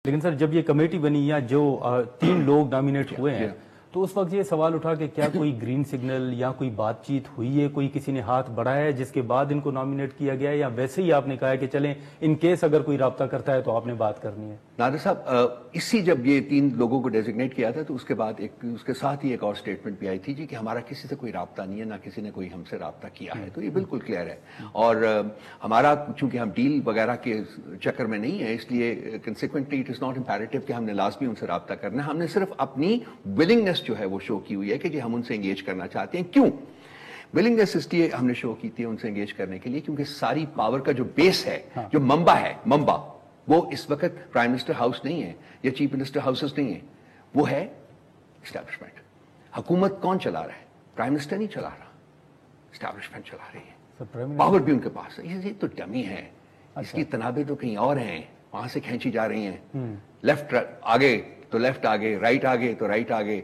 لیکن سر جب یہ کمیٹی بنی یا جو 3 لوگ نامینیٹ ہوئے ہیں تو اس وقت یہ سوال اٹھا کہ کیا کوئی گرین سگنل یا کوئی بات چیت ہوئی ہے، کوئی کسی نے ہاتھ بڑھایا ہے جس کے بعد ان کو نامینیٹ کیا گیا ہے، یا ویسے ہی آپ نے کہا ہے کہ چلیں ان کیس اگر کوئی رابطہ کرتا ہے تو آپ نے بات کرنی ہے؟ نادر صاحب، اسی جب یہ 3 لوگوں کو ڈیزگنیٹ کیا تھا تو اس کے بعد اس کے ساتھ ہی ایک اور سٹیٹمنٹ بھی آئی تھی جی کہ ہمارا کسی سے کوئی رابطہ نہیں ہے، نہ کسی نے کوئی ہم سے رابطہ کیا ہے. تو یہ بالکل کلیئر ہے. اور ہمارا چونکہ ہم ڈیل وغیرہ کے چکر میں نہیں ہے، اس لیے کنسیکوینٹلی اٹ از ناٹ امپیریٹو کہ ہم نے لازمی ان سے رابطہ کرنا ہے. ہم نے صرف اپنی ولنگنس جو ہے وہ شو کی ہوئی ہے کہ جی ہم ان سے انگیج کرنا چاہتے ہیں. کیوں ولنگنس اس لیے ہم نے شو کی تھی ان سے انگیج کرنے کے لیے کیونکہ ساری پاور کا جو بیس ہے، جو منبع وہ اس وقت پرائم منسٹر ہاؤس نہیں ہے یا چیف منسٹر ہاؤسز نہیں ہے، وہ ہے اسٹیبلشمنٹ. حکومت کون چلا رہا ہے؟ پرائم منسٹر نہیں چلا رہا، اسٹیبلشمنٹ چلا رہی ہے. پاور بھی ان کے پاس ہے. یہ تو ڈمی ہے، اس کی تنابیں تو کہیں اور ہیں، وہاں سے کھینچی جا رہی ہیں. لیفٹ آگے تو لیفٹ آگے، رائٹ آگے تو رائٹ آگے،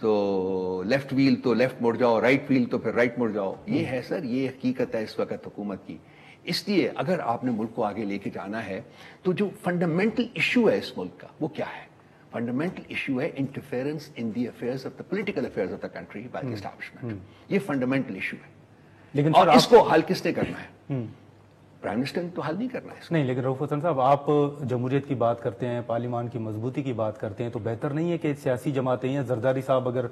تو لیفٹ ویل تو لیفٹ مڑ جاؤ، رائٹ ویل تو پھر رائٹ مڑ جاؤ. یہ ہے سر، یہ حقیقت ہے اس وقت حکومت کی. اس لیے اگر آپ نے ملک کو آگے لے کے جانا ہے تو جو فنڈامنٹل ایشو ہے اس ملک کا وہ کیا ہے؟ فنڈامنٹل ایشو ہے interference in the affairs of the political affairs of the country by the establishment. یہ فنڈامنٹل ایشو ہے. لیکن اور اس کو حل کس نے کرنا ہے؟ پرائم منسٹر نے تو حل نہیں کرنا ہے اس کو. نہیں، لیکن رؤف حسن صاحب، آپ جمہوریت کی بات کرتے ہیں، پارلیمان کی مضبوطی کی بات کرتے ہیں، تو بہتر نہیں ہے کہ سیاسی جماعتیں یا زرداری صاحب اگر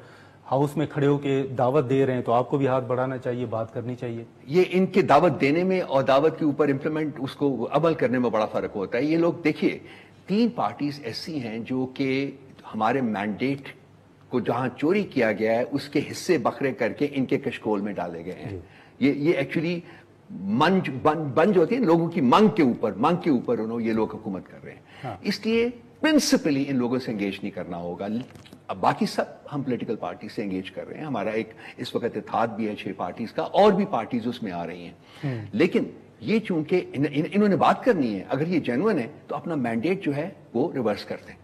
ہاؤس میں کھڑے ہو کے دعوت دے رہے ہیں تو آپ کو بھی ہاتھ بڑھانا چاہیے، بات کرنی چاہیے؟ یہ ان کے دعوت دینے میں اور دعوت کے اوپر امپلیمنٹ اس کو عمل کرنے میں بڑا فرق ہوتا ہے. یہ لوگ دیکھیے 3 پارٹیز ایسی ہیں جو کہ ہمارے مینڈیٹ کو جہاں چوری کیا گیا ہے اس کے حصے بکھرے کر کے ان کے کشکول میں ڈالے گئے ہیں. یہ ایکچولی بنج ہوتی ہے لوگوں کی منگ کے اوپر یہ لوگ حکومت کر رہے ہیں. اس لیے پرنسپلی ان لوگوں سے انگیج نہیں کرنا ہوگا. اب باقی سب ہم پولیٹیکل پارٹی سے انگیج کر رہے ہیں. ہمارا ایک اس وقت اتحاد بھی ہے 6 پارٹیز کا، اور بھی پارٹیز اس میں آ رہی ہیں. لیکن یہ چونکہ انہوں نے بات کرنی ہے، اگر یہ جینوئن ہے تو اپنا مینڈیٹ جو ہے وہ ریورس کر دیں.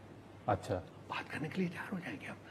اچھا، بات کرنے کے لیے تیار ہو جائیں گے ہم.